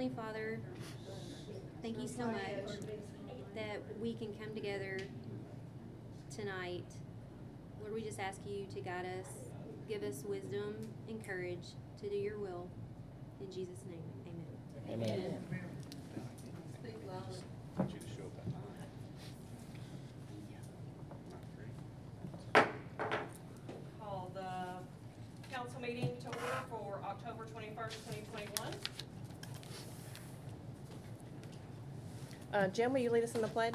Heavenly Father, thank you so much that we can come together tonight. Lord, we just ask you to guide us, give us wisdom and courage to do your will. In Jesus' name, amen. Amen. Speak loudly. Call the council meeting to order for October 21st, 2021. Jim, will you lead us in the pledge?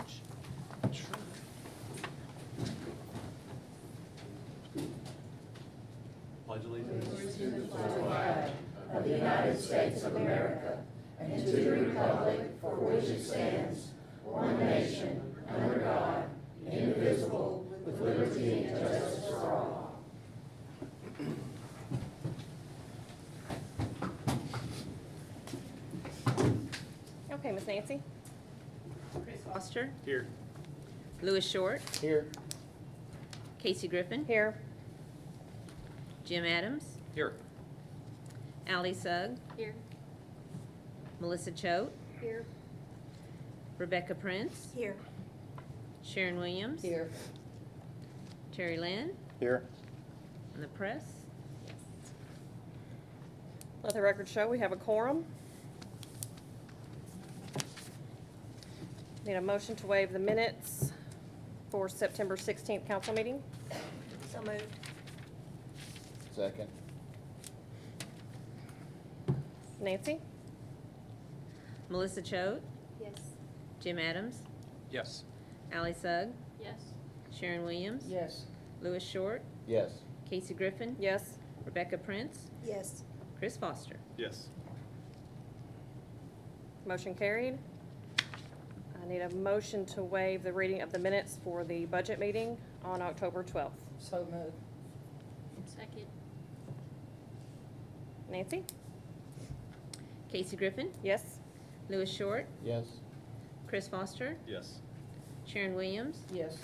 Sure. Pledge allegiance To the flag of the United States of America and to the republic for which it stands, one nation, under God, indivisible, with liberty and justice for all. Okay, Miss Nancy. Chris Foster, here. Louis Short, Here. Casey Griffin, Here. Jim Adams, Here. Allie Sugg, Here. Melissa Choate, Here. Rebecca Prince, Here. Sharon Williams, Here. Terry Lynn, Here. and the press. Let the record show we have a quorum. Need a motion to waive the minutes for September 16th council meeting. So moved. Second. Nancy? Melissa Choate, Yes. Jim Adams, Yes. Allie Sugg, Yes. Sharon Williams, Yes. Louis Short, Yes. Casey Griffin, Yes. Rebecca Prince, Yes. Chris Foster. Yes. Motion carried. I need a motion to waive the reading of the minutes for the budget meeting on October 12th. So moved. Second. Nancy? Casey Griffin, Yes. Louis Short, Yes. Chris Foster, Yes. Sharon Williams, Yes.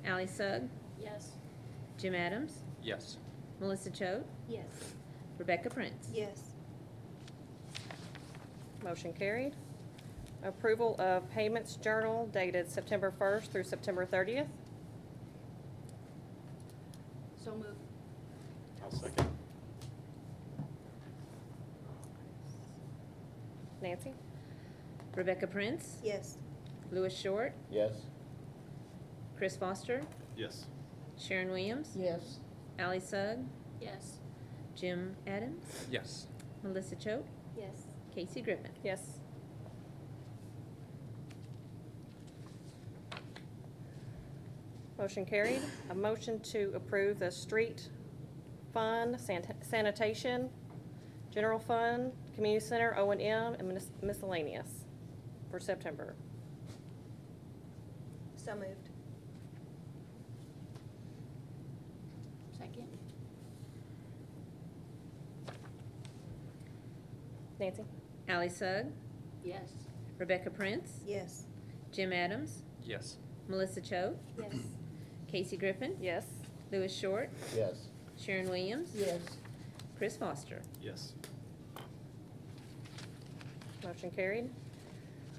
Allie Sugg, Yes. Jim Adams, Yes. Melissa Choate, Yes. Rebecca Prince. Yes. Motion carried. Approval of payments journal dated September 1st through September 30th. So moved. I'll second. Nancy? Rebecca Prince, Yes. Louis Short, Yes. Chris Foster, Yes. Sharon Williams, Yes. Allie Sugg, Yes. Jim Adams, Yes. Melissa Choate, Yes. Casey Griffin. Yes. Motion carried. A motion to approve the street fund, sanitation, general fund, community center, O&M, and miscellaneous for September. So moved. Second. Nancy? Allie Sugg, Yes. Rebecca Prince, Yes. Jim Adams, Yes. Melissa Choate, Yes. Casey Griffin, Yes. Louis Short, Yes. Sharon Williams, Yes. Chris Foster. Yes. Motion carried.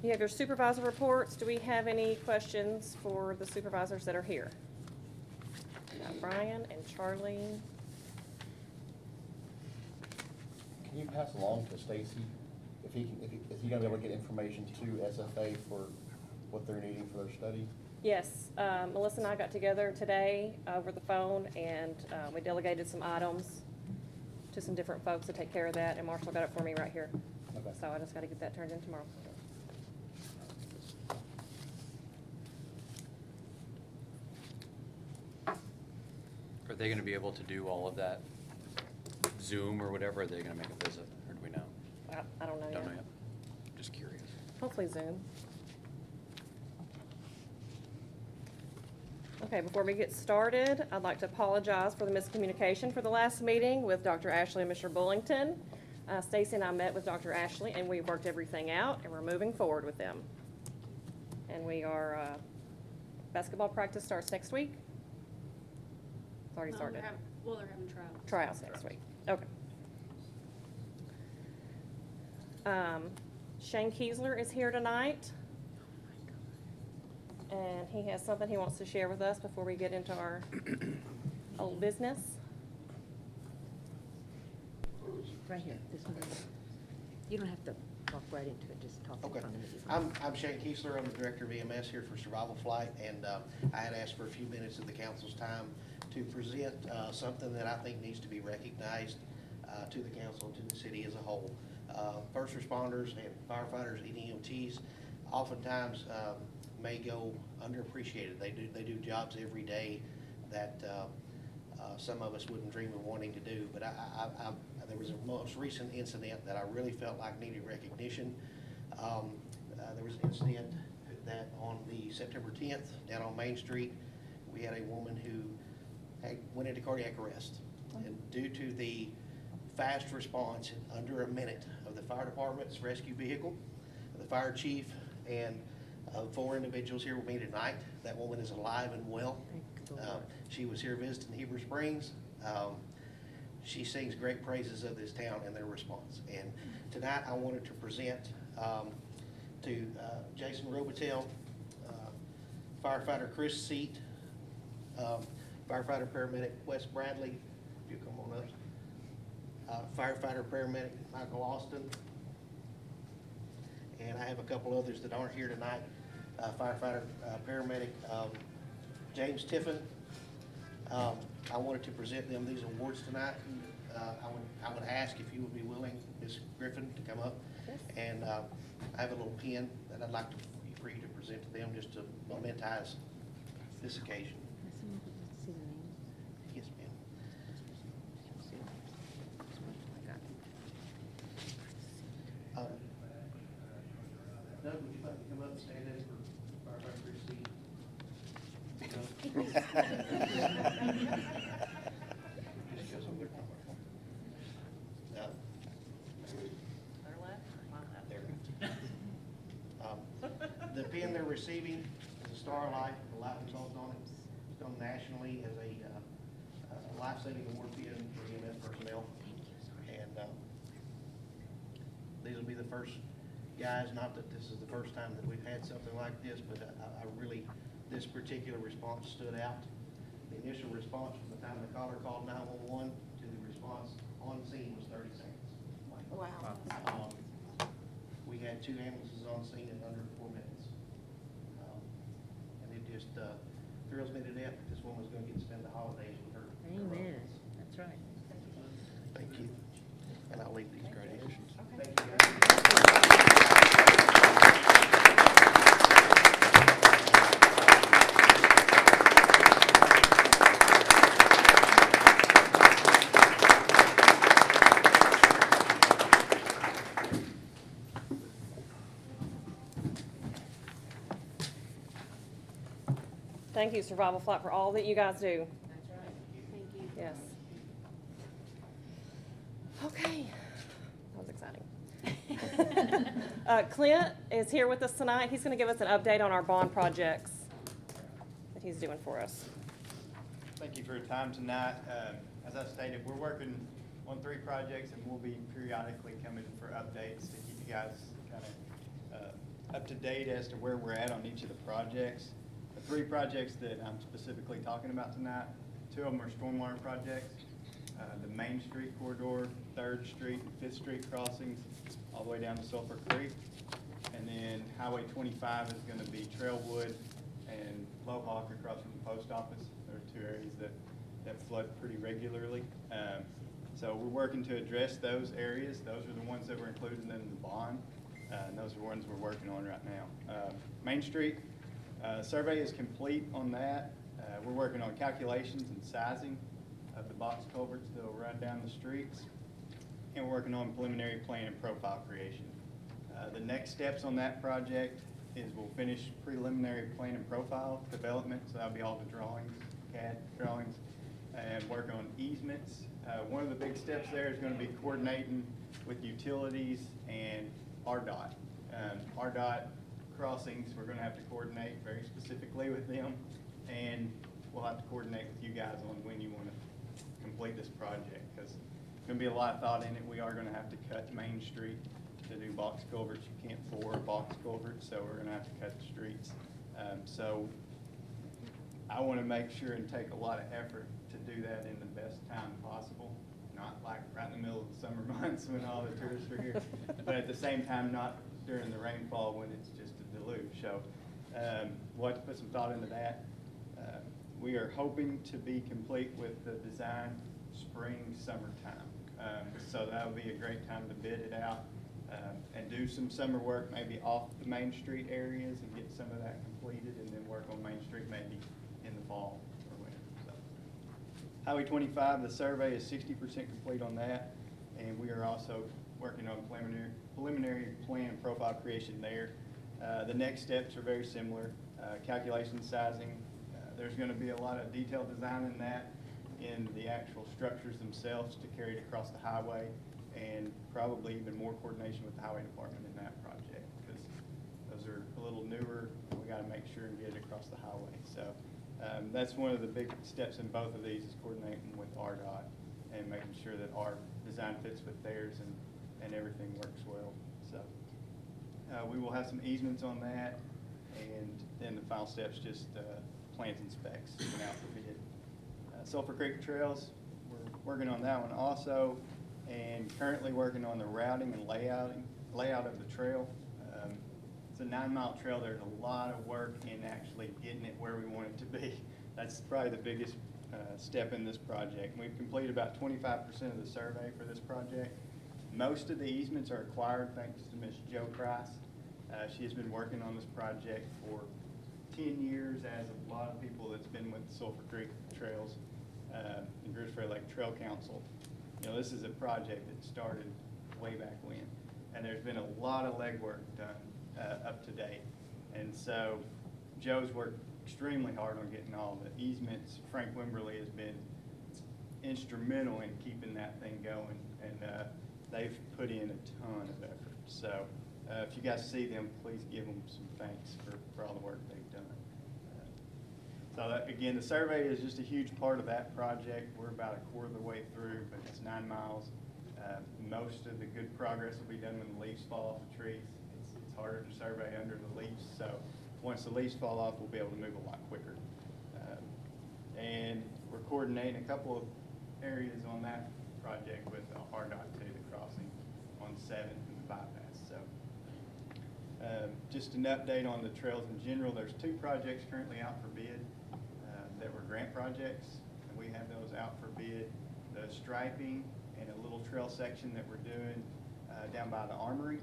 You have your supervisor reports. Do we have any questions for the supervisors that are here? Got Brian and Charlie. Can you pass along to Stacy, if is he gonna be able to get information to SFA for what they're needing for their study? Yes, Melissa and I got together today over the phone, and we delegated some items to some different folks to take care of that, and Marshall got it for me right here. Okay. So I just gotta get that turned in tomorrow. Are they gonna be able to do all of that Zoom or whatever? Are they gonna make a visit, or do we know? I don't know Don't know yet. yet. Just curious. Hopefully Zoom. Okay, before we get started, I'd like to apologize for the miscommunication for the last meeting with Dr. Ashley and Mr. Bullington. Stacy and I met with Dr. Ashley, and we worked everything out, and we're moving forward with them. And we are, basketball practice starts next week? It's already started. They're having trials. Tryouts next week. Okay. Shane Kiesler is here tonight. And he has something he wants to share with us before we get into our old business. Right here, this one. You don't have to talk right into it, just talk in Okay. front of it. I'm Shane Kiesler. I'm the Director of EMS here for Survival Flight, and I had asked for a few minutes of the council's time to present something that I think needs to be recognized to the council and to the city as a whole. First responders and firefighters and EMTs oftentimes may go underappreciated. They do jobs every day that some of us wouldn't dream of wanting to do. But there was a most recent incident that I really felt like needed recognition. There was an incident that on the September 10th down on Main Street, we had a woman who went into cardiac arrest. And due to the fast response in under a minute of the fire department's rescue vehicle, the fire chief, and 4 individuals here with me tonight, that woman is alive and well. She was here visiting Heber Springs. She sings great praises of this town and their response. And tonight I wanted to present to Jason Robitel, firefighter Chris Seat, firefighter paramedic Wes Bradley, if you come on up, firefighter paramedic Michael Austin, and I have a couple others that aren't here tonight. Firefighter paramedic James Tiffin. I wanted to present them these awards tonight. I would ask if you would be willing, Ms. Griffin, to come up. Yes. And I have a little pen that I'd like for you to present to them just to momentarize this occasion. See the names? Yes, ma'am. Doug, would you like to come up and stand in for firefighter Chris Seat? The pin they're receiving is a Starlight, the light result on it. It's known nationally as a life-saving award pin for EMS personnel. And these will be the first guys, not that this is the first time that we've had something like this, but I really, this particular response stood out. The initial response from the time the caller called 911 to the response on scene was 30 seconds. Wow. We had 2 ambulances on scene in under 4 minutes. And it just thrills me to death that this woman's going to get to spend the holidays with her. Amen, that's right. Thank you. And I'll leave these gradations. Okay. Thank you, guys. Thank you, Survival Flight, for all that you guys do. Thank you. Yes. Okay, that was exciting. Clint is here with us tonight. He's going to give us an update on our bond projects that he's doing for us. Thank you for your time tonight. As I stated, we're working on 3 projects, and we'll be periodically coming for updates to keep you guys kind of up to date as to where we're at on each of the projects. The 3 projects that I'm specifically talking about tonight, 2 of them are stormwater projects. The Main Street corridor, 3rd Street and 5th Street crossings, all the way down to Sulphur Creek. And then Highway 25 is going to be Trailwood and Lowhawk across from the post office. There are 2 areas that flood pretty regularly. So we're working to address those areas. Those are the ones that were included in the bond. And those are the ones we're working on right now. Main Street, survey is complete on that. We're working on calculations and sizing of the box culverts that will run down the streets. And we're working on preliminary plan and profile creation. The next steps on that project is we'll finish preliminary plan and profile development. So that'll be all the drawings, CAD drawings, and work on easements. One of the big steps there is going to be coordinating with utilities and RDOT. RDOT crossings, we're going to have to coordinate very specifically with them, and we'll have to coordinate with you guys on when you want to complete this project, because there's going to be a lot of thought in it. We are going to have to cut Main Street to do box culverts. You can't bore a box culvert, so we're gonna have to cut the streets. So I wanna make sure and take a lot of effort to do that in the best time possible, not like right in the middle of the summer months when all the tourists are here, but at the same time, not during the rainfall when it's just a deluge. So we'll have to put some thought into that. We are hoping to be complete with the design spring, summertime. So that'll be a great time to bid it out and do some summer work, maybe off the Main Street areas and get some of that completed, and then work on Main Street maybe in the fall or winter. So Highway 25, the survey is 60% complete on that, and we are also working on preliminary plan and profile creation there. The next steps are very similar. Calculation sizing. There's going to be a lot of detailed design in that, in the actual structures themselves to carry it across the highway, and probably even more coordination with the highway department in that project, because those are a little newer. We got to make sure and get it across the highway. So that's one of the big steps in both of these, is coordinating with RDOT and making sure that our design fits with theirs and everything works well. So we will have some easements on that, and then the final steps just plans and specs going out for bid. Sulphur Creek Trails, we're working on that one also, and currently working on the routing and layout of the trail. It's a 9-mile trail. There's a lot of work in actually getting it where we want it to be. That's probably the biggest step in this project. We've completed about 25% of the survey for this project. Most of the easements are acquired thanks to Ms. Jo Price. She has been working on this project for 10 years, as a lot of people that's been with the Sulphur Creek Trails and Greers Ferry Lake Trail Council. You know, this is a project that started way back when, and there's been a lot of legwork done up to date. And so Joe's worked extremely hard on getting all the easements. Frank Wimberly has been instrumental in keeping that thing going, and they've put in a ton of effort. So if you guys see them, please give them some thanks for all the work they've done. So that, again, the survey is just a huge part of that project. We're about a quarter of the way through, but it's 9 miles. Most of the good progress will be done when the leaves fall off the trees. It's harder to survey under the leaves, so once the leaves fall off, we'll be able to move a lot quicker. And we're coordinating a couple of areas on that project with RDOT too, the crossing on 7th and the bypass. So just an update on the trails in general. There's 2 projects currently out for bid that were grant projects, and we have those out for bid. The striping and a little trail section that we're doing down by the Armory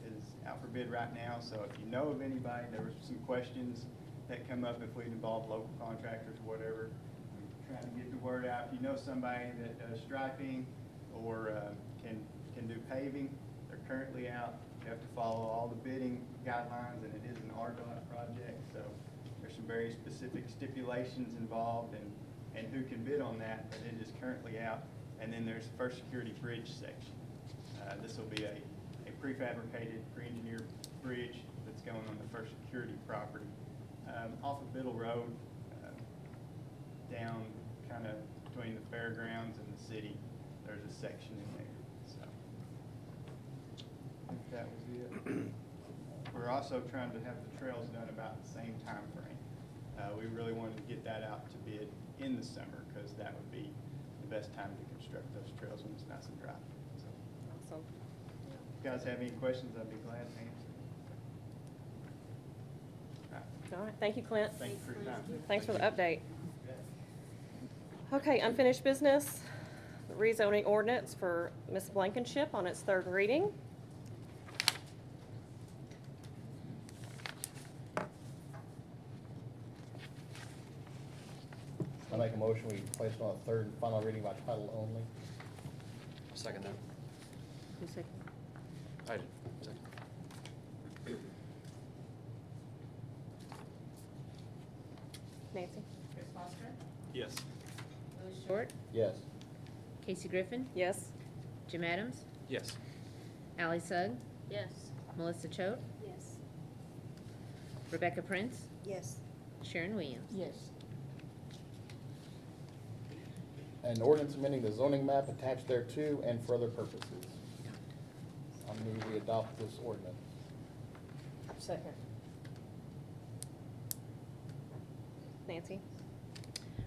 is out for bid right now. So if you know of anybody, there were some questions that come up if we involve local contractors or whatever. We're trying to get the word out. If you know somebody that does striping or can do paving, they're currently out. You have to follow all the bidding guidelines, and it is an RDOT project, so there's some very specific stipulations involved and who can bid on that, but it is currently out. And then there's the First Security Bridge section. This will be a prefabricated, pre-engineered bridge that's going on the First Security property. Off of Biddle Road, down kind of between the fairgrounds and the city, there's a section in there. So I think that was it. We're also trying to have the trails done about the same time frame. We really wanted to get that out to bid in the summer, because that would be the best time to construct those trails when it's nice and dry. So, Awesome. if you guys have any questions, I'd be glad to answer. All right, thank you, Clint. Thank you for your time. Thanks for the update. Okay, unfinished business, the rezoning ordinance for Ms. Blankenship on its 3rd reading. I make a motion, we place it on a 3rd and final reading by title only. Second that. Who's second? I did. Second. Nancy? Chris Foster, Yes. Louis Short, Yes. Casey Griffin, Yes. Jim Adams, Yes. Ally Sugg, yes. Melissa Choate, Yes. Rebecca Prince, Yes. Sharon Williams. Yes. An ordinance amending the zoning map attached thereto and for other purposes. I move we adopt this ordinance. Second. Nancy?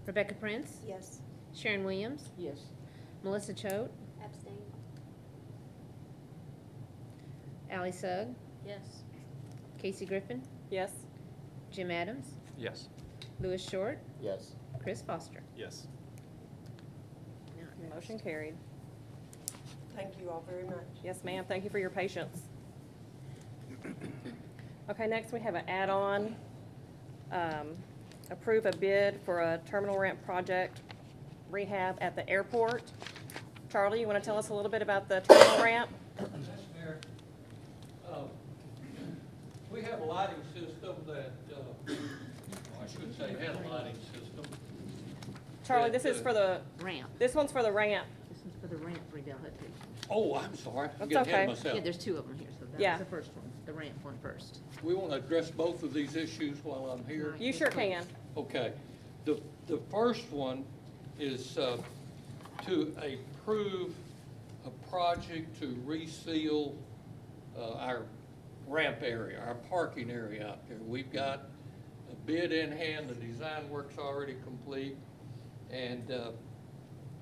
Rebecca Prince? Yes. Sharon Williams? Yes. Melissa Choate? Abstain. Ally Sugg? Yes. Casey Griffin? Yes. Jim Adams? Yes. Louis Short? Yes. Chris Foster? Yes. Motion carried. Thank you all very much. Yes, ma'am. Thank you for your patience. Okay, next we have an add-on. Approve a bid for a terminal ramp project rehab at the airport. Charlie, you want to tell us a little bit about the terminal ramp? Yes, Mayor. We have a lighting system that, I should say had a lighting system. Charlie, this is for the, Ramp. this one's for the ramp. This one's for the ramp rehabilitation. Oh, I'm sorry. I'm That's getting ahead okay. of myself. Yeah, there's two of them here, so Yeah. that's the first one, the ramp one first. We want to address both of these issues while I'm here. You sure can. Okay. The first one is to approve a project to reseal our ramp area, our parking area out there. We've got a bid in hand, the design work's already complete. And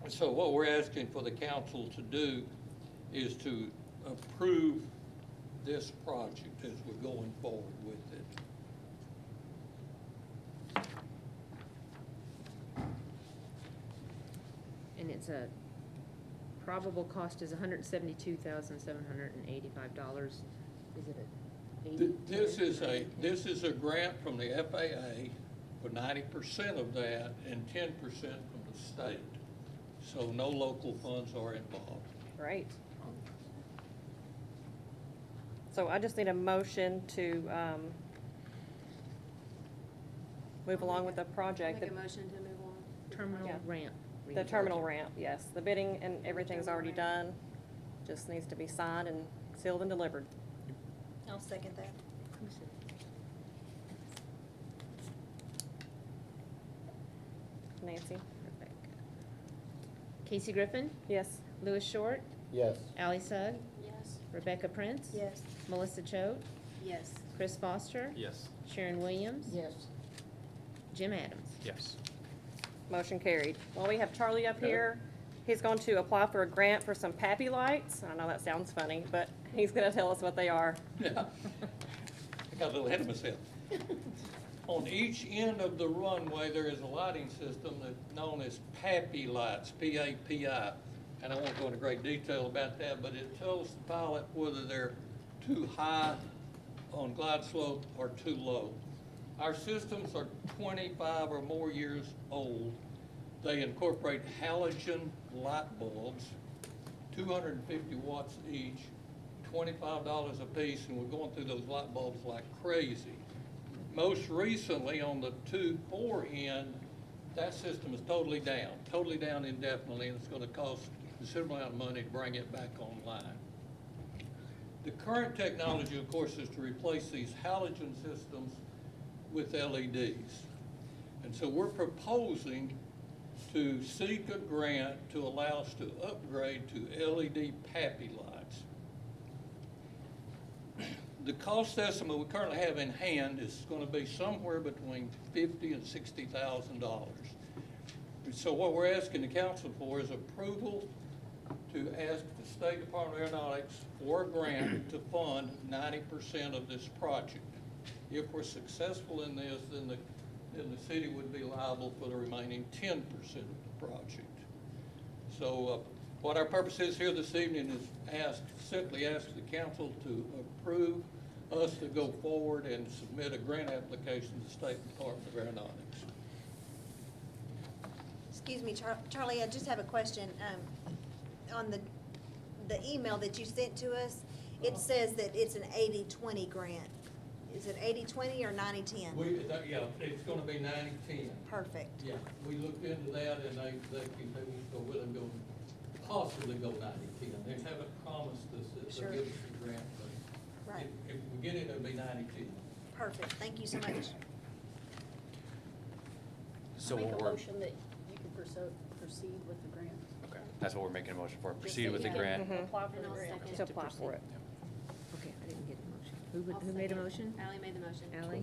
so what we're asking for the council to do is to approve this project as we're going forward with it. And it's a, probable cost is $172,785. Is it a 80? This is a grant from the FAA for 90% of that and 10% from the state. So no local funds are involved. Great. So I just need a motion to move along with the project. Make a motion to move on. Terminal Yeah. ramp. The terminal ramp, yes. The bidding and everything's already done. Just needs to be signed and sealed and delivered. I'll second that. Nancy? Casey Griffin? Yes. Louis Short? Yes. Ally Sugg? Yes. Rebecca Prince? Yes. Melissa Choate? Yes. Chris Foster? Yes. Sharon Williams? Yes. Jim Adams? Yes. Motion carried. Well, we have Charlie up here. He's going to apply for a grant for some pappy lights. I know that sounds funny, but he's gonna tell us what they are. Yeah. I got a little ahead of myself. On each end of the runway, there is a lighting system that's known as PAPI lights, P-A-P-I. And I won't go into great detail about that, but it tells the pilot whether they're too high on glide slope or too low. Our systems are 25 or more years old. They incorporate halogen light bulbs, 250 watts each, $25 a piece, and we're going through those light bulbs like crazy. Most recently, on the 2-4 end, that system is totally down indefinitely, and it's going to cost a considerable amount of money to bring it back online. The current technology, of course, is to replace these halogen systems with LEDs. And so we're proposing to seek a grant to allow us to upgrade to LED PAPI lights. The cost estimate we currently have in hand is going to be somewhere between $50,000 and $60,000. So what we're asking the council for is approval to ask the State Department of Aeronautics for a grant to fund 90% of this project. If we're successful in this, then the city would be liable for the remaining 10% of the project. So what our purpose is here this evening is simply ask the council to approve us to go forward and submit a grant application to the State Department of Aeronautics. Excuse me, Charlie, I just have a question. On the email that you sent to us, it says that it's an 80-20 grant. Is it 80-20 or 90-10? Yeah, it's gonna be 90-10. Perfect. Yeah, we looked into that and they won't go with them, possibly go 90-10. They haven't promised us that Sure. they'll give us the grant, but Right. if we get it, it'll be 90-10. Perfect. Thank you so much. So Make what a we're, motion that you can proceed with the grant. okay, that's what we're making a motion for, Just proceed that with the you grant. can Apply for And the I'll grant. second. To apply for it. Who made a motion? Ally made the motion. Ally?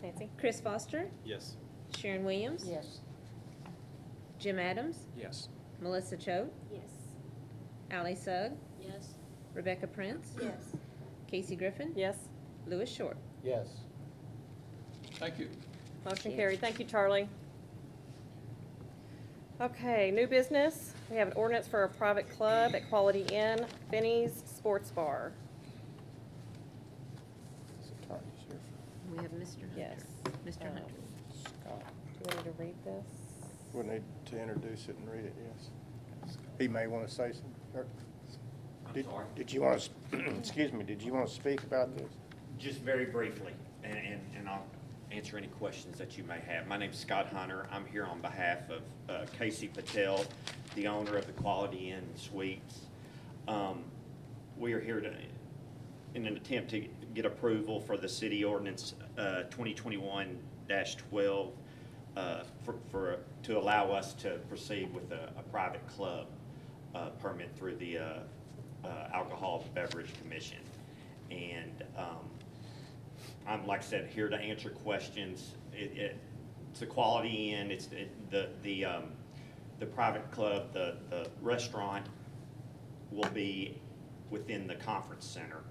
Nancy? Chris Foster? Yes. Sharon Williams? Yes. Jim Adams? Yes. Melissa Choate? Yes. Ally Sugg? Yes. Rebecca Prince? Yes. Casey Griffin? Yes. Louis Short? Yes. Thank you. Motion you. carried. Thank you, Charlie. Okay, new business. We have an ordinance for a private club at Quality Inn, Finney's Sports Bar. So Tanya's here. We have Mr. Hunter. Yes. Mr. Hunter. Scott. Do we need to read this? We'll need to introduce it and read it, yes. He may want to say something. Did you want to, excuse me, did you want to speak about this? Just very briefly, and I'll answer any questions that you may have. My name's Scott Hunter. I'm here on behalf of Casey Patel, the owner of the Quality Inn Suites. We are here in an attempt to get approval for the city ordinance 2021-12 to allow us to proceed with a private club permit through the Alcohol Beverage Commission. And I'm, like I said, here to answer questions. It's a Quality Inn. It's the private club, the restaurant will be within the conference center,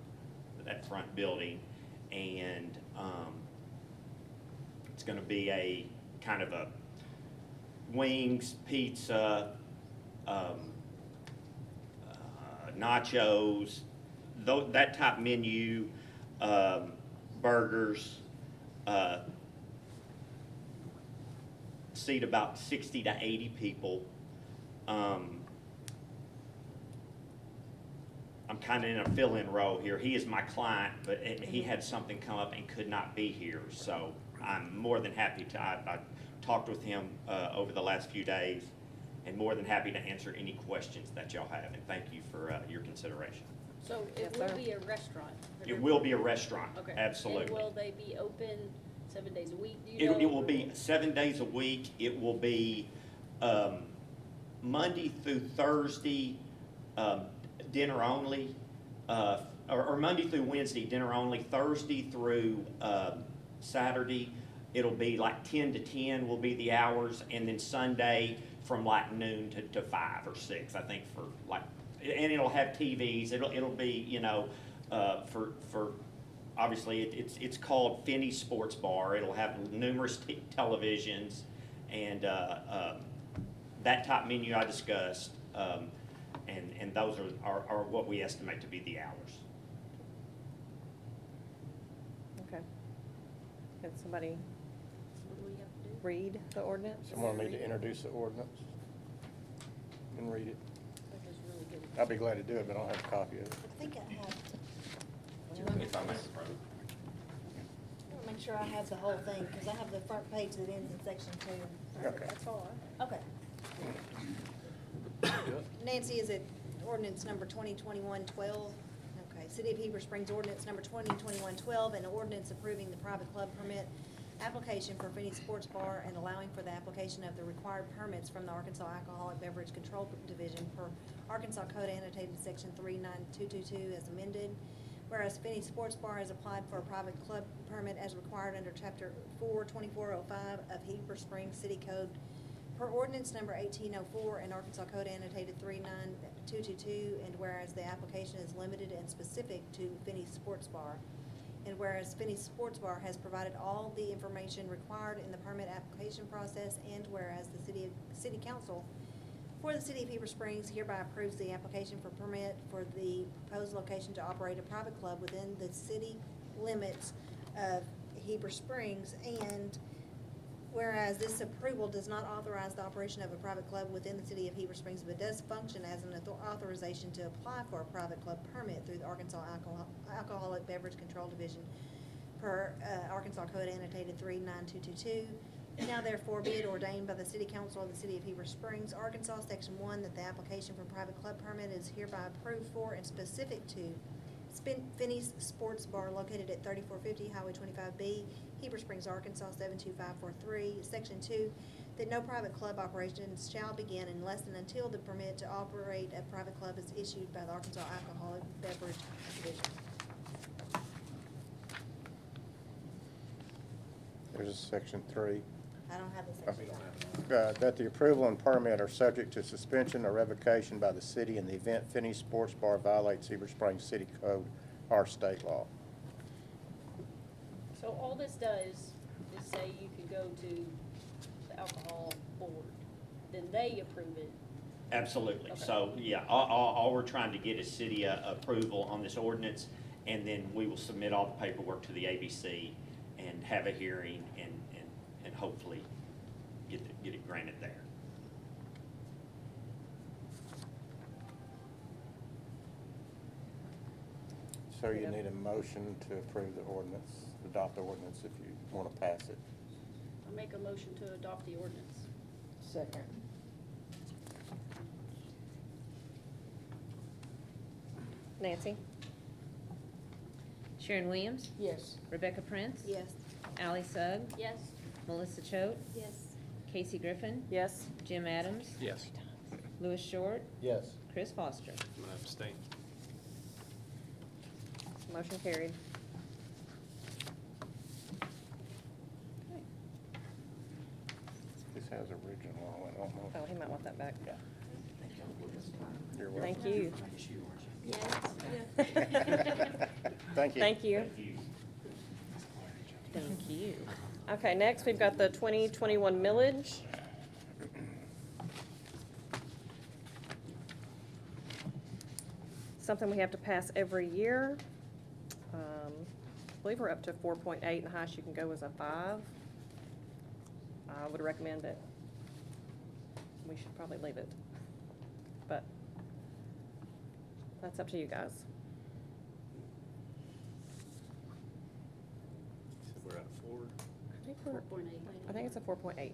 that front building, and it's going to be a kind of a wings, pizza, nachos, that type menu, burgers, seat about 60 to 80 people. I'm kind of in a fill-in role here. He is my client, but he had something come up and could not be here, so I'm more than happy to. I talked with him over the last few days, and more than happy to answer any questions that y'all have, and thank you for your consideration. So it Yes, will sir. be a restaurant? It will be a restaurant, Okay. absolutely. And will they be open 7 days a week, do you It know? will be 7 days a week. It will be Monday through Thursday, dinner only, or Monday through Wednesday, dinner only. Thursday through Saturday, it'll be like 10 to 10 will be the hours, and then Sunday from like noon to 5 or 6, I think, for like, and it'll have TVs. It'll be, you know, for obviously it's called Finney's Sports Bar. It'll have numerous televisions and that type menu I discussed, and those are what we estimate to be the hours. Okay. Can somebody What do we have to do? read the ordinance? Someone need to introduce the ordinance and read it. That was really good. I'd be glad to do it, but I don't have a copy of it. I think I have, Do you want me If I may, I want to make sure I have the whole thing, because I have the front page that ends in section 2. Okay. That's all. Okay. Nancy, is it ordinance number 2021-12? Okay, City of Heber Springs ordinance number 2021-12, an ordinance approving the private club permit application for Finney's Sports Bar and allowing for the application of the required permits from the Arkansas Alcoholic Beverage Control Division per Arkansas Code annotated section 39222 as amended. Whereas Finney's Sports Bar has applied for a private club permit as required under chapter 42405 of Heber Springs City Code per ordinance number 1804 and Arkansas Code annotated 39222, and whereas the application is limited and specific to Finney's Sports Bar, and whereas Finney's Sports Bar has provided all the information required in the permit application process, and whereas the City Council for the City of Heber Springs hereby approves the application for permit for the proposed location to operate a private club within the city limits of Heber Springs, and whereas this approval does not authorize the operation of a private club within the City of Heber Springs, but does function as an authorization to apply for a private club permit through the Arkansas Alcoholic Beverage Control Division per Arkansas Code annotated 39222. Now therefore be it ordained by the City Council of the City of Heber Springs, Arkansas, Section 1, that the application for private club permit is hereby approved for and specific to Finney's Sports Bar located at 3450 Highway 25B, Heber Springs, Arkansas 72543. Section 2, that no private club operations shall begin unless and until the permit to operate a private club is issued by the Arkansas Alcoholic Beverage Division. There's a section 3. I don't have the section. That the approval and permit are subject to suspension or revocation by the city in the event Finney's Sports Bar violates Heber Springs City Code or state law. So all this does is say you can go to the alcohol board, then they approve it. Absolutely. Okay. So, yeah, all we're trying to get is city approval on this ordinance, and then we will submit all the paperwork to the ABC and have a hearing and hopefully get it granted there. So you need a motion to approve the ordinance, adopt the ordinance if you want to pass it. I make a motion to adopt the ordinance. Second. Nancy? Sharon Williams? Yes. Rebecca Prince? Yes. Ally Sugg? Yes. Melissa Choate? Yes. Casey Griffin? Yes. Jim Adams? Yes. Louis Short? Yes. Chris Foster? I'm gonna abstain. Motion carried. This has original on it, I don't know. Oh, he might want that back. Yeah. You're welcome. Thank you. Yes. Thank you. Thank you. Thank you. Okay, next we've got the 2021 millage. Something we have to pass every year. I believe we're up to 4.8 and the highest you can go is a 5. I would recommend that we should probably leave it, but that's up to you guys. So we're at 4. I think we're, 4.8. I think it's a 4.8.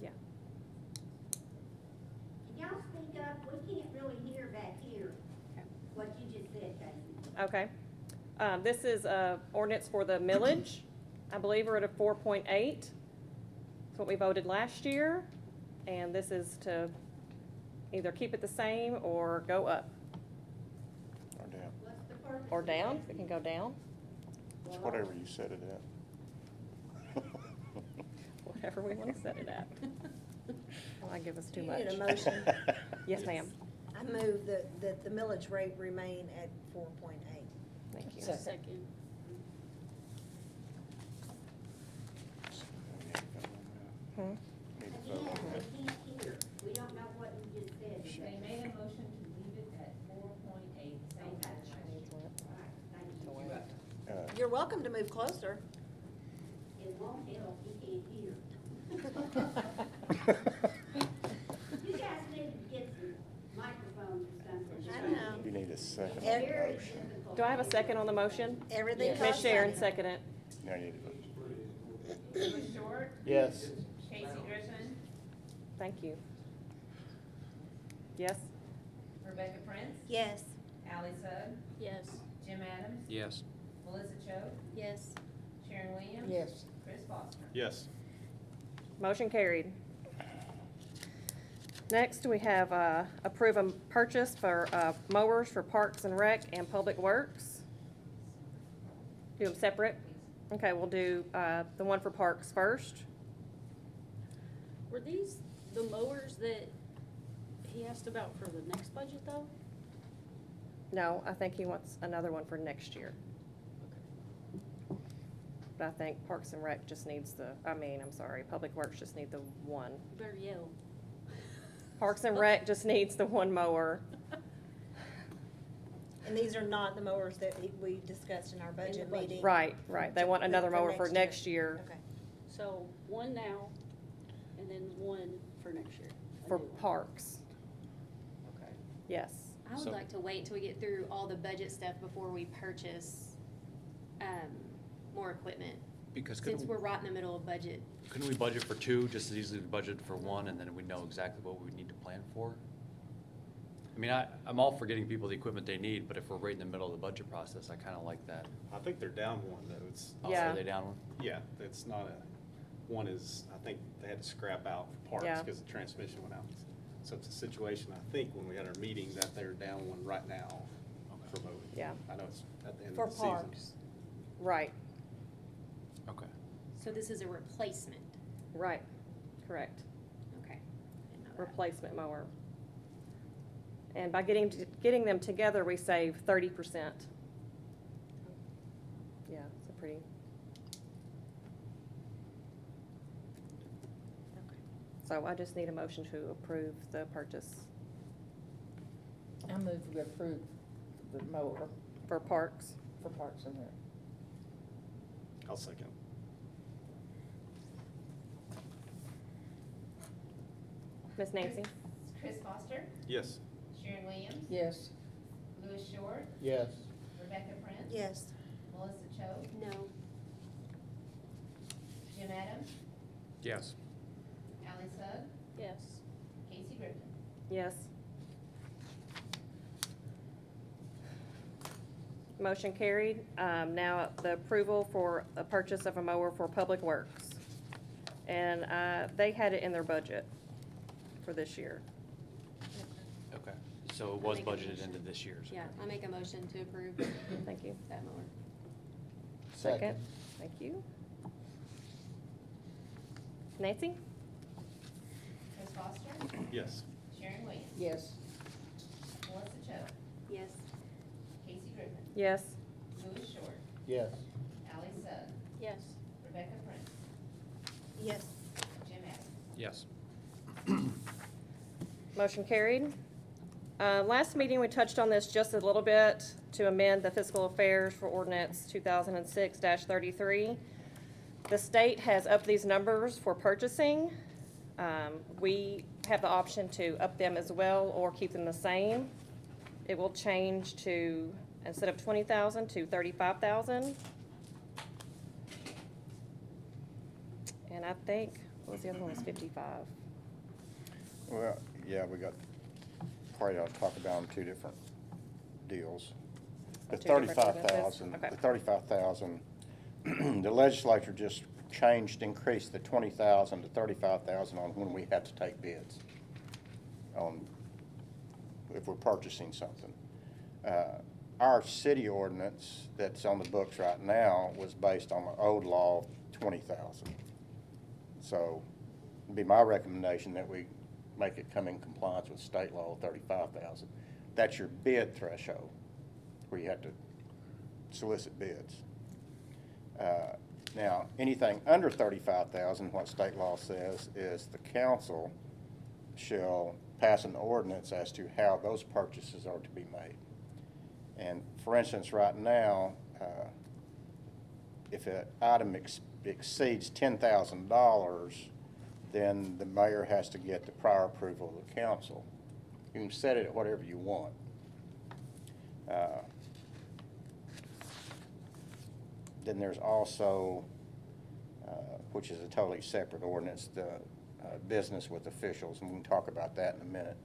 Yeah. Can y'all speak up? We can't really hear back here what you just said, Casey. Okay. This is ordinance for the millage. I believe we're at a 4.8. That's what we voted last year. And this is to either keep it the same or go up. Or down. What's the purpose? Or down, it can go down, It's whatever you set it at. whatever we want to set it at. Well, I give us too You much. need a motion. Yes, ma'am. I move that the millage rate remain at 4.8. Thank you. Second. Hmm? Need to Again, vote on that. we can't hear. We don't know what you just said. They made a motion to leave it at 4.8, same as last year. You're welcome to move closer. It won't help, you can't hear. You guys need to get some microphones or something. I know. You need a second on the Very motion. difficult. Do I have a second on the motion? Everything Ms. costs Sharon, money. second it. Now you need to vote. Louis Short? Yes. Casey Griffin? Thank you. Yes? Rebecca Prince? Yes. Ally Sugg? Yes. Jim Adams? Yes. Melissa Choate? Yes. Sharon Williams? Yes. Chris Foster? Yes. Motion carried. Next, we have approve a purchase for mowers for Parks and Rec and Public Works. Do them separate? Okay, we'll do the one for Parks first. Were these the mowers that he asked about for the next budget, though? No, I think he wants another one for next year. But I think Parks and Rec just needs Public Works just need the one. You better yell. Parks and Rec just needs the one mower. And these are not the mowers that we discussed in our budget budget. meeting? Right, right. They want another For mower for next year Okay. So one now, and then one for next year. a for new one. Parks. Okay. Yes. I would So- like to wait until we get through all the budget stuff before we purchase, more equipment. Because Since we're right in the middle of budget. couldn't we budget for 2 just as easily as we budget for 1 and then we know exactly what we need to plan for? I mean, I'm all for getting people the equipment they need, but if we're right in the middle of the budget process, I kinda like that. I think they're down one, though. It's, Oh, Yeah. Are they down one? yeah, it's not one is, I think they had to scrap out parts Yeah. because the transmission went out. So it's a situation, I think, when we had our meeting, that they're down one right now for mowing. Yeah. I know it's at the end For of the season. parks. Right, Okay. So this is a replacement, right, correct. okay. Didn't know that. Replacement mower. And by getting them together, we save 30%. Yeah, it's a pretty. So I just need a motion to approve the purchase I move we approve the mower for parks. for Parks and Rec. I'll second. Ms. Nancy? Chris Foster, Yes. Sharon Williams, Yes. Louis Short, Yes. Rebecca Prince. Yes. Melissa Cho, No, Jim Adams, Yes. Ally Sugg, Yes. Casey Griffin. Yes. Motion carried. Now the approval for a purchase of a mower for Public Works. And they had it in their budget for this year. Okay. So it was I'll make a budgeted motion. into this year's. yeah, I'll make a motion to approve Thank you. that mower. Second. Thank you. Nancy? Chris Foster, Yes. Sharon Williams, Yes. Melissa Cho, Yes, Casey Griffin, Yes. Louis Short, Yes. Ally Sugg, Yes. Rebecca Prince, Yes. Jim Adams. Yes. Motion carried. Last meeting, we touched on this just a little bit to amend the fiscal affairs for ordinance 2006-33. The state has upped these numbers for purchasing. We have the option to up them as well or keep them the same. It will change to, instead of 20,000 to 35,000. And I think, what was the other one, was 55. Well, yeah, we got, probably ought to talk about them two different deals. The Two different ordinances? 35,000, Okay. the 35,000, the legislature just increased the 20,000 to 35,000 on when we have to take bids on, if we're purchasing something. Our city ordinance that's on the books right now was based on the old law of 20,000. So it'd be my recommendation that we make it come in compliance with state law 35,000. That's your bid threshold, where you have to solicit bids. Now, anything under 35,000, what state law says is the council shall pass an ordinance as to how those purchases are to be made. And for instance, right now, if an item exceeds $10,000, then the mayor has to get the prior approval of the council. You can set it at whatever you want. Then there's also, which is a totally separate ordinance, the business with officials, and we can talk about that in a minute.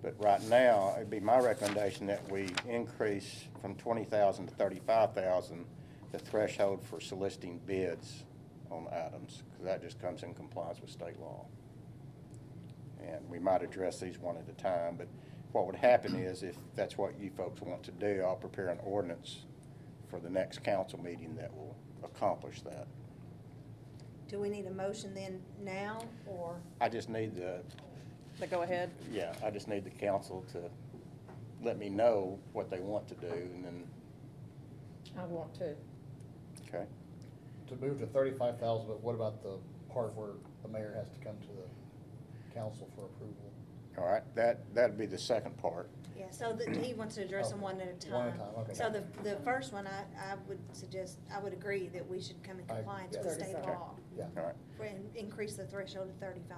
But right now, it'd be my recommendation that we increase from 20,000 to 35,000 the threshold for soliciting bids on items, because that just comes in compliance with state law. And we might address these one at a time, but what would happen is, if that's what you folks want to do, I'll prepare an ordinance for the next council meeting that will accomplish that. Do we need a motion then now, or? I just need The go-ahead? yeah, I just need the council to let me know what they want to do, and then, I want to. okay? To move to 35,000, but what about the part where the mayor has to come to the council for approval? All right, that'd be the second part. Yeah, so he wants to address them one at a time. One at a time, okay. So the first one, I would suggest, I would agree that we should come in compliance with state 35. law. Yeah. All right. And increase the threshold to 35.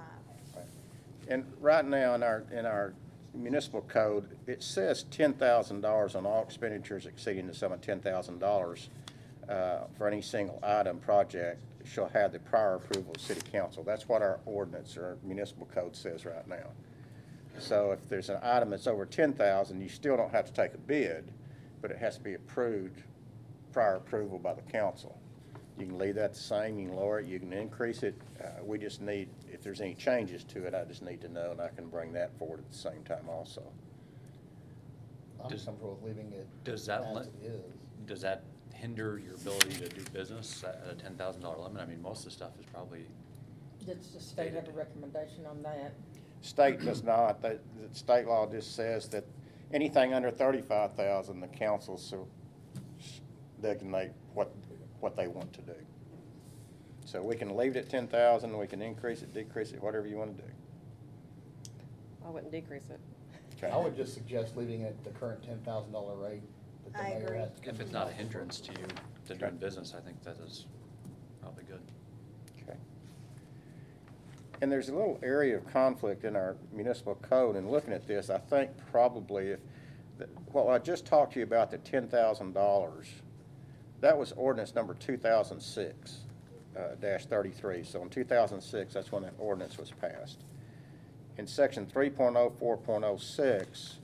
And right now, in our municipal code, it says $10,000 on all expenditures exceeding the sum of $10,000 for any single item project shall have the prior approval of city council. That's what our ordinance or municipal code says right now. So if there's an item that's over 10,000, you still don't have to take a bid, but it has to be approved, prior approval by the council. You can leave that the same, you can lower it, you can increase it. We just need, if there's any changes to it, I just need to know, and I can bring that forward at the same time also. I'm Does- comfortable with leaving it Does that, as li- it is. does that hinder your ability to do business at a $10,000 limit? I mean, most of the stuff is probably, Does the state have a recommendation on that? State does not. The state law just says that anything under 35,000, the council designate what they want to do. So we can leave it at 10,000, we can increase it, decrease it, whatever you want to do. I wouldn't decrease it. Okay. I would just suggest leaving it at the current $10,000 rate that the I mayor agree. has to come if it's to not a council for. hindrance to you to doing business, I think that is probably good. Okay. And there's a little area of conflict in our municipal code, and looking at this, I think probably well, I just talked to you about the $10,000, that was ordinance number 2006, -33. So in 2006, that's when that ordinance was passed. In section 3.04.06,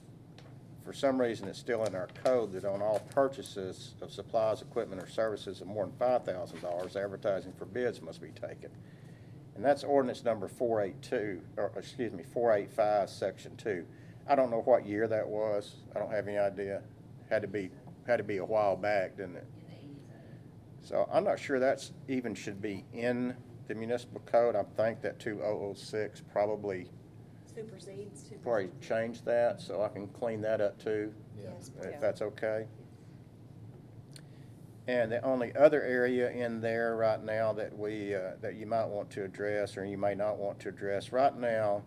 for some reason, it's still in our code that on all purchases of supplies, equipment, or services of more than $5,000, advertising for bids must be taken. And that's ordinance number 485, section 2. I don't know what year that was. I don't have any idea. Had to be a while back, didn't it? So I'm not sure that's even should be in the municipal code. I think that 2006 probably Supersedes. changed that, so I can clean that up too, Yes, Yeah. if that's okay. And the only other area in there right now that that you might want to address, or you may not want to address, right now,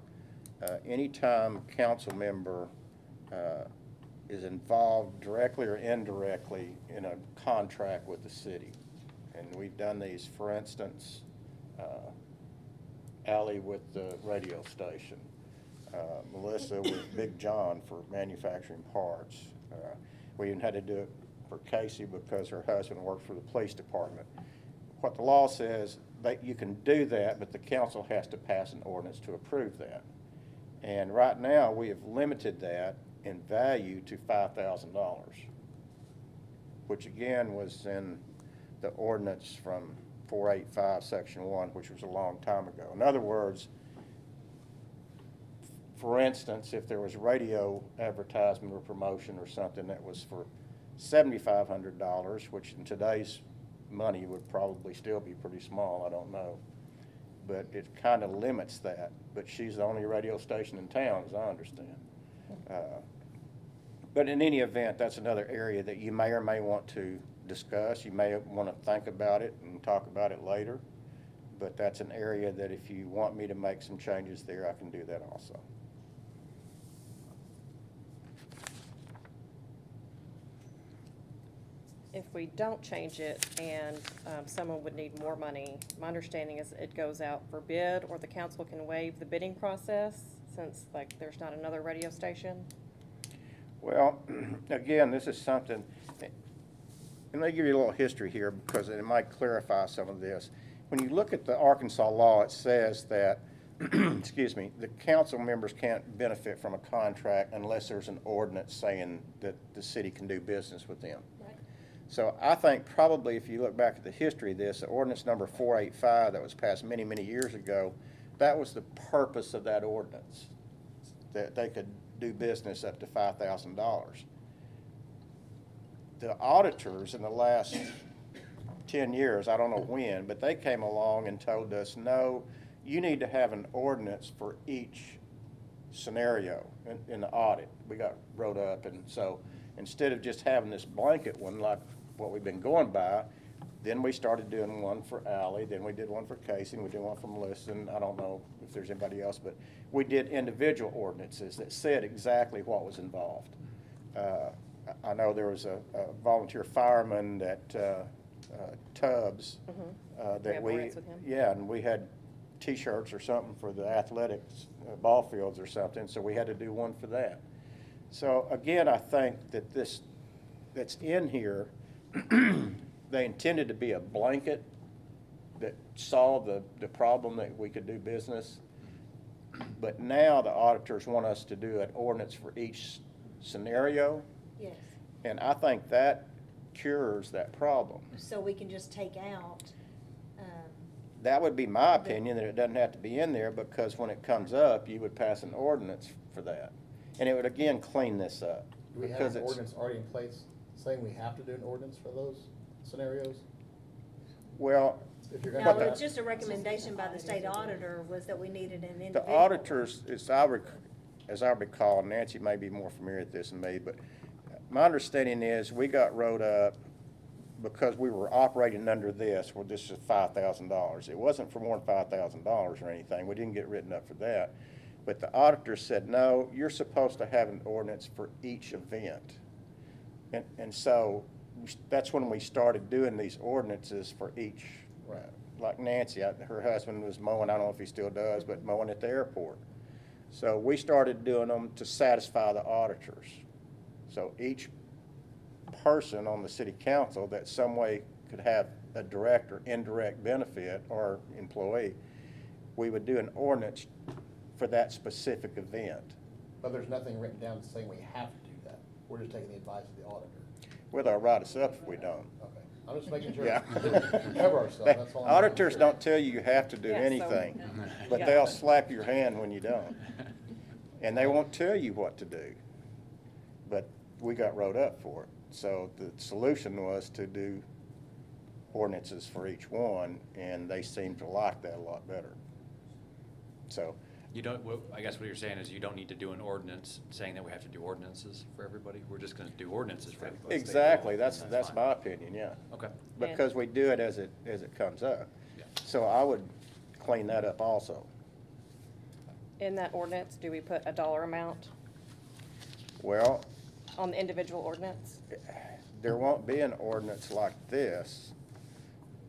anytime council member is involved directly or indirectly in a contract with the city, and we've done these, for instance, Ally with the radio station, Melissa with Big John for manufacturing parts. We even had to do it for Casey because her husband worked for the police department. What the law says, that you can do that, but the council has to pass an ordinance to approve that. And right now, we have limited that in value to $5,000, which again was in the ordinance from 485, section 1, which was a long time ago. In other words, for instance, if there was radio advertisement or promotion or something that was for $7,500, which in today's money would probably still be pretty small, I don't know. But it kind of limits that. But she's the only radio station in town, as I understand. But in any event, that's another area that you may or may want to discuss. You may want to think about it and talk about it later. But that's an area that if you want me to make some changes there, I can do that also. If we don't change it and someone would need more money, my understanding is it goes out for bid, or the council can waive the bidding process since like there's not another radio station. Well, again, this is something, and let me give you a little history here because it might clarify some of this. When you look at the Arkansas law, it says that, excuse me, the council members can't benefit from a contract unless there's an ordinance saying that the city can do business with them. So I think probably if you look back at the history of this, the ordinance number 485 that was passed many, many years ago, that was the purpose of that ordinance, that they could do business up to $5,000. The auditors in the last 10 years, I don't know when, but they came along and told us, no, you need to have an ordinance for each scenario in the audit. We got wrote up, and so instead of just having this blanket one like what we've been going by, then we started doing one for Ally, then we did one for Casey, and we did one for Melissa, and I don't know if there's anybody else, but we did individual ordinances that said exactly what was involved. I know there was a volunteer fireman that, Tubbs, We that have we, ordinance with him. yeah, and we had T-shirts or something for the athletics, ball fields or something, so we had to do one for that. So again, I think that that's in here, they intended to be a blanket that solved the problem that we could do business. But now the auditors want us to do an ordinance for each scenario, Yes, and I think that cures that problem. so we can just take out, That would be my opinion, that it doesn't have to be in there, because when it comes up, you would pass an ordinance for that. And it would again clean this up. Do we have because an it's- ordinance already in place saying we have to do an ordinance for those scenarios? Well, If you're gonna no, do that- it's just a recommendation by the state auditor was that we needed an individual. the auditors, as I recall, Nancy may be more familiar with this than me, but my understanding is we got wrote up because we were operating under this, where this is $5,000. It wasn't for more than $5,000 or anything. We didn't get written up for that. But the auditor said, no, you're supposed to have an ordinance for each event. And so that's when we started doing these ordinances for each. Right. Like Nancy, her husband was mowing, I don't know if he still does, but mowing at the airport. So we started doing them to satisfy the auditors. So each person on the city council that some way could have a direct or indirect benefit or employee, we would do an ordinance for that specific event. But there's nothing written down saying we have to do that. We're just taking the advice of the auditor. Well, they'll write us up if we don't. Okay. I'm just making sure. Yeah. Cover ourselves, that's all I'm making Auditors sure. don't tell you you have to do Yeah, so- anything, but Yeah. they'll slap your hand when you don't. And they won't tell you what to do. But we got wrote up for it. So the solution was to do ordinances for each one, and they seemed to like that a lot better. So, You don't, I guess what you're saying is you don't need to do an ordinance saying that we have to do ordinances for everybody? We're just gonna do ordinances for everybody? exactly, that's fine. my opinion, yeah. Okay. Because we do it as it comes up. Yeah. So I would clean that up also. In that ordinance, do we put a dollar amount Well, on the individual ordinance? there won't be an ordinance like this,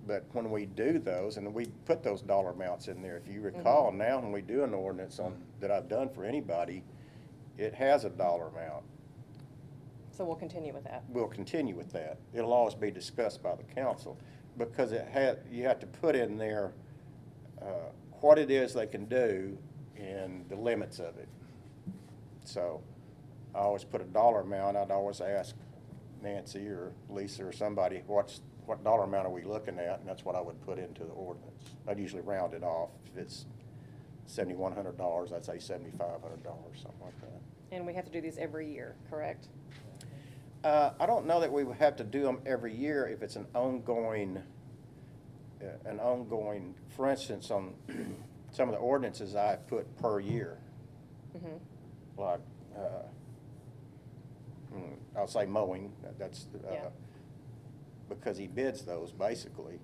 but when we do those, and we put those dollar amounts in there, if you recall, now when we do an ordinance that I've done for anybody, it has a dollar amount. So we'll continue with that. We'll continue with that. It'll always be discussed by the council, because you have to put in there what it is they can do and the limits of it. So I always put a dollar amount. I'd always ask Nancy or Lisa or somebody, what dollar amount are we looking at? And that's what I would put into the ordinance. I'd usually round it off. If it's $7,100, I'd say $7,500, something like that. And we have to do these every year, correct? I don't know that we would have to do them every year if it's an ongoing, for instance, on some of the ordinances I put per year. Like, I'll say mowing, that's, Yeah. because he bids those basically.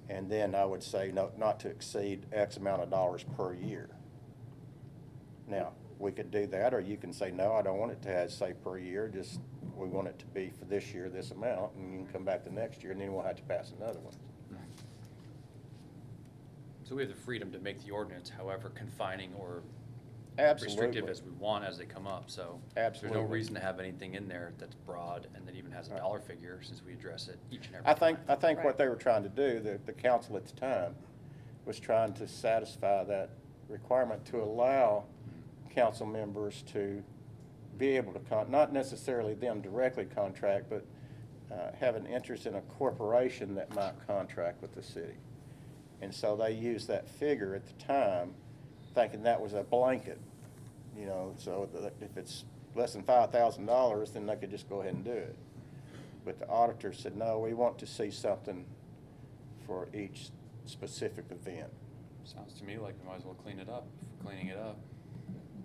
And then I would say not to exceed X amount of dollars per year. Now, we could do that, or you can say, no, I don't want it to say per year, just, we want it to be for this year, this amount, and you can come back the next year, and then we'll have to pass another one. So we have the freedom to make the ordinance however confining or Absolutely. restrictive as we want as they come up, so. Absolutely. There's no reason to have anything in there that's broad and that even has a dollar figure, since we address it each and every I time. think Right. what they were trying to do, the council at the time, was trying to satisfy that requirement to allow council members to be able to, not necessarily them directly contract, but have an interest in a corporation that might contract with the city. And so they used that figure at the time, thinking that was a blanket, so that if it's less than $5,000, then they could just go ahead and do it. But the auditor said, no, we want to see something for each specific event. Sounds to me like we might as well clean it up, if we're cleaning it up.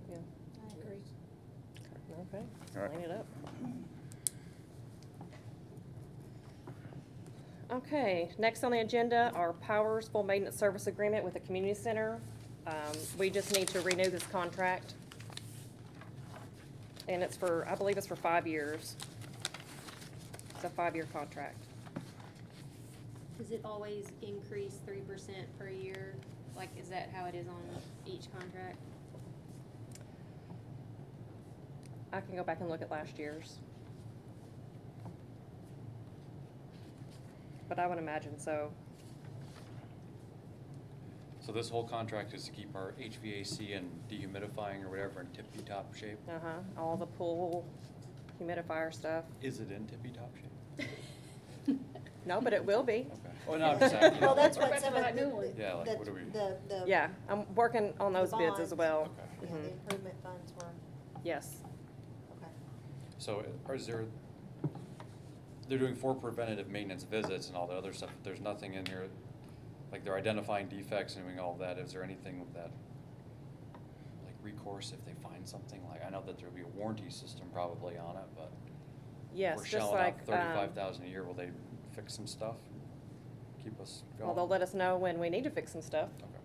Yeah. I agree. Okay, All right. clean it up. Okay, next on the agenda, our Powers Full Maintenance Service Agreement with the Community Center. We just need to renew this contract. And it's for, I believe it's for 5 years. It's a 5-year contract. Does it always increase 3% per year? Like, is that how it is on each contract? I can go back and look at last year's. But I would imagine so. So this whole contract is to keep our HVAC and dehumidifying or whatever in tippy-top shape? Uh-huh, all the pool humidifier stuff. Is it in tippy-top shape? No, but it will be. Okay. Oh, no, I'm just asking. you know, Well, that's We're what about some to buy of a new one. Yeah, like, what do we? the. Yeah, I'm working on those the bids as bonds. well. Okay. Yeah, Mhm. the improvement funds were, Yes. okay. So or is there, they're doing 4 preventative maintenance visits and all the other stuff, but there's nothing in here, like they're identifying defects and doing all of that, is there anything with that, like recourse if they find something? Like, I know that there'll be a warranty system probably on it, but Yes, if we're just shelling like, out $35,000 a year, will they fix some stuff? Keep us going? Well, they'll let us know when we need to fix some stuff. Okay.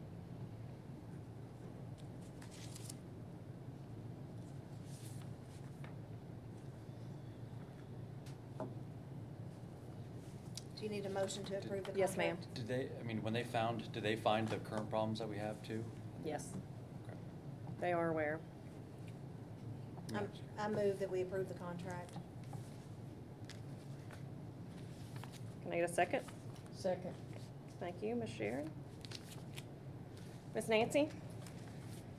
Do you need a motion to approve the contract? Yes, ma'am. Did they, I mean, when they found, did they find the current problems that we have too? Yes, Okay. they are aware. I move that we approve the contract. Can I get a second? Second. Thank you, Ms. Sharon. Ms. Nancy?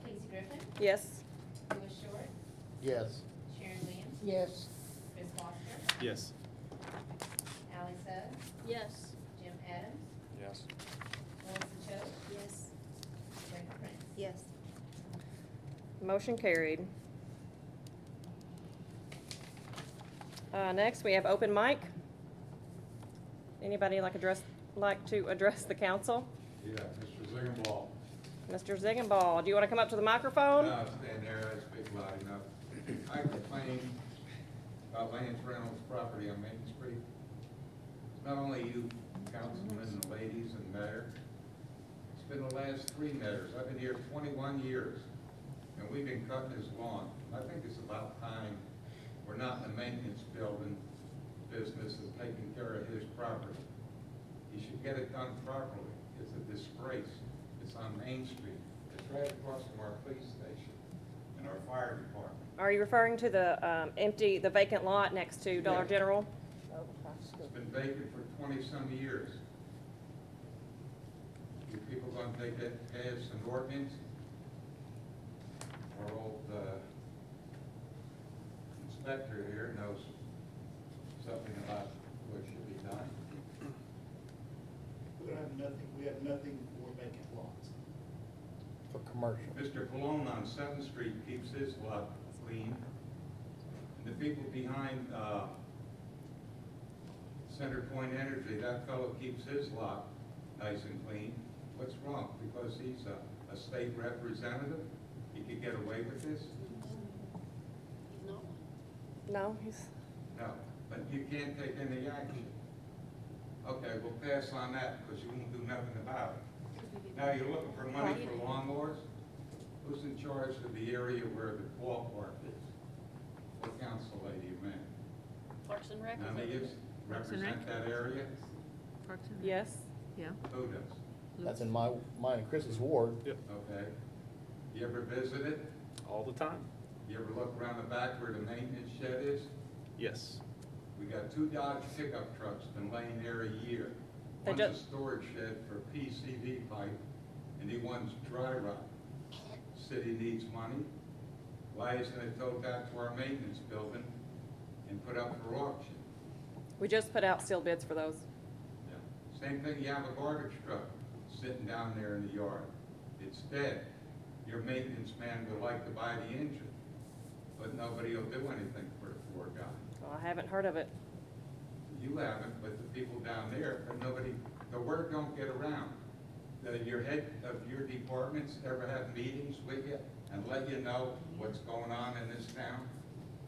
Casey Griffin, Yes. Louis Short, Yes. Sharon Williams, Yes. Chris Foster, Yes. Allie Sudd, Yes. Jim Adams, Yes. Melissa Choate, Yes. Rebecca Prince. Yes. Motion carried. Next, we have open mic. Anybody like to address the council? Yeah, Mr. Zingenball. Mr. Ziegenball, do you want to come up to the microphone? No, stand there, I speak loud enough. I complain about Lance Reynolds' property on Main Street. Not only you, councilmen and ladies and mayor, it's been the last 3 mayors. I've been here 21 years, and we've been cutting his lawn. I think it's about time we're not in the maintenance building business of taking care of his property. He should get it done properly. It's a disgrace. It's on Main Street. It's right across from our police station and our fire department. Are you referring to the vacant lot next to Dollar Yeah. General? It's been vacant for 20-some years. You people gonna take that as an ordinance? Our old inspector here knows something about what should be done. We have nothing for vacant lots. For commercial. Mr. Colon on 7th Street keeps his lot clean. And the people behind Center Point Energy, that fellow keeps his lot nice and clean. What's wrong? Because he's a state representative, he could get away with this? He's not one. No, he's, No, but you can't take any action. Okay, we'll pass on that because you won't do nothing about it. Now, you're looking for money for lawnmowers? Who's in charge of the area where the ballpark is? What council lady you met? Parks and Rec. None of you represent that area? Parks and Rec. yes. Yeah. Who does? That's in mine and Chris's ward. Yep, Okay. You ever visit it? all the time. You ever look around the back where the maintenance shed is? Yes. We got 2 Dodge pickup trucks been laying there a year. They One's a just- storage shed for PCV pipe, and the one's dry rot. City needs money. Why isn't it towed back to our maintenance building and put up for auction? We just put out sealed bids for those. Same thing, you have a garbage truck sitting down there in the yard. It's dead. Your maintenance man would like to buy the engine, but nobody will do anything for the poor guy. Well, I haven't heard of it. You haven't, but the people down there, but nobody, the word don't get around. Your head of your departments ever have meetings with you and let you know what's going on in this town?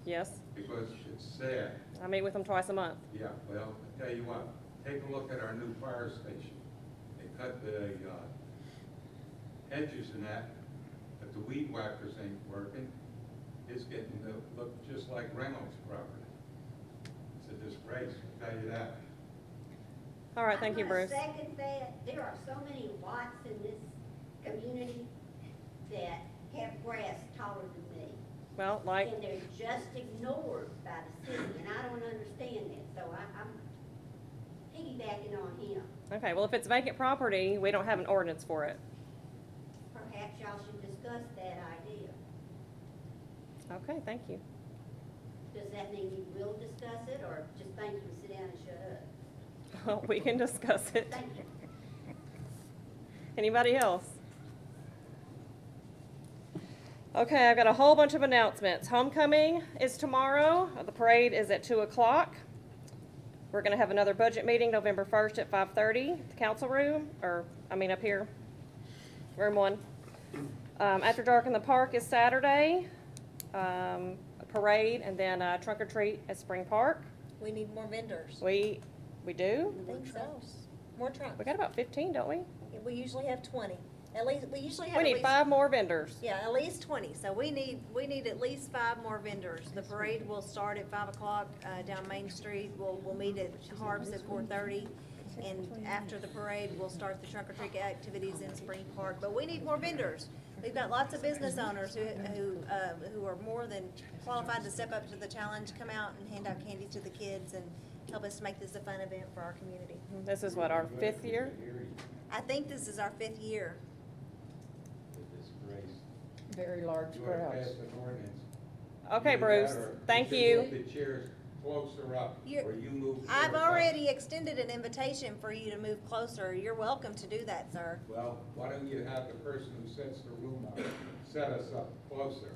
Yes, Because it's sad. I meet with them twice a month. Yeah, well, I tell you what, take a look at our new fire station. They cut the hedges and that, but the weed whackers ain't working. It's getting to look just like Reynolds' property. It's a disgrace, I'll tell you that. All right, thank you, Bruce. I'm gonna second that. There are so many lots in this community that have grass taller than me. Well, like, And they're just ignored by the city, and I don't understand that, so I'm piggybacking on him. okay, well, if it's vacant property, we don't have an ordinance for it. y'all should discuss that idea. Okay, thank you. Does that mean you will discuss it, or just think you sit down and shut up? We can discuss it. Thank you. Anybody else? Okay, I've got a whole bunch of announcements. Homecoming is tomorrow. The parade is at 2 o'clock. We're gonna have another budget meeting November 1st at 5:30, the council room, up here, room 1. After dark in the park is Saturday, a parade, and then a trunk or treat at Spring Park. We need more vendors. We do? I think so. More trunks. We got about 15, don't we? We usually have 20. At least, we usually have We at need least 5 more vendors. Yeah, at least 20. So we need at least 5 more vendors. The parade will start at 5 o'clock down Main Street. We'll meet at Harbs at 4:30. And after the parade, we'll start the trunk or treat activities in Spring Park. But we need more vendors. We've got lots of business owners who are more than qualified to step up to the challenge, come out and hand out candy to the kids and help us make this a fun event for our community. This is what, our 5th year? I think this is our 5th year. Very large You want to crowds. pass an ordinance? Okay, Do that, Bruce, or thank should you. move the chairs closer up, or you move. I've forward up? already extended an invitation for you to move closer. You're welcome to do that, sir. Well, why don't you have the person who sets the room up, set us up closer?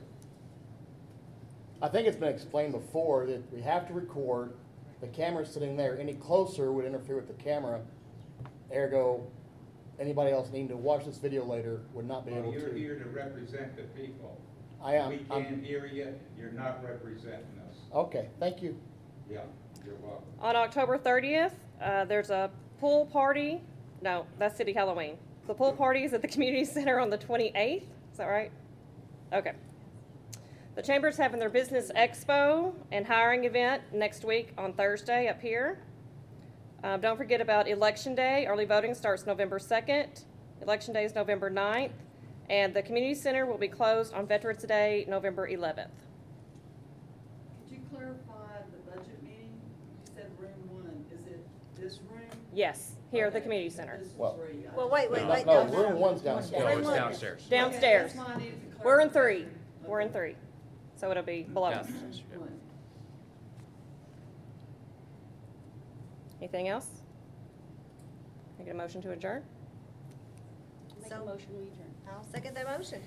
I think it's been explained before that we have to record, the camera's sitting there, any closer would interfere with the camera. Ergo, anybody else needing to watch this video later would not be Well, able you're to. here to represent the people. I am. We can't hear you, you're not representing us. Okay, thank you. Yeah, you're welcome. On October 30th, there's a pool party. No, that's City Halloween. The pool party is at the community center on the 28th. Is that right? Okay. The Chamber's having their business expo and hiring event next week on Thursday up here. Don't forget about Election Day. Early voting starts November 2nd. Election Day is November 9th. And the community center will be closed on Veterans Day, November 11th. Could you clarify the budget meeting? You said room 1. Is it this room? Yes, here at the Okay. community center. This is Well- three. Well, wait. No, room 1's downstairs. Room one. Downstairs. Downstairs. Okay, that's why I needed to We're in clarify. 3. We're in 3. So it'll be below us. Downstairs, yeah. One. Anything else? Can I get a motion to adjourn? Make a motion, we adjourn. I'll second that motion.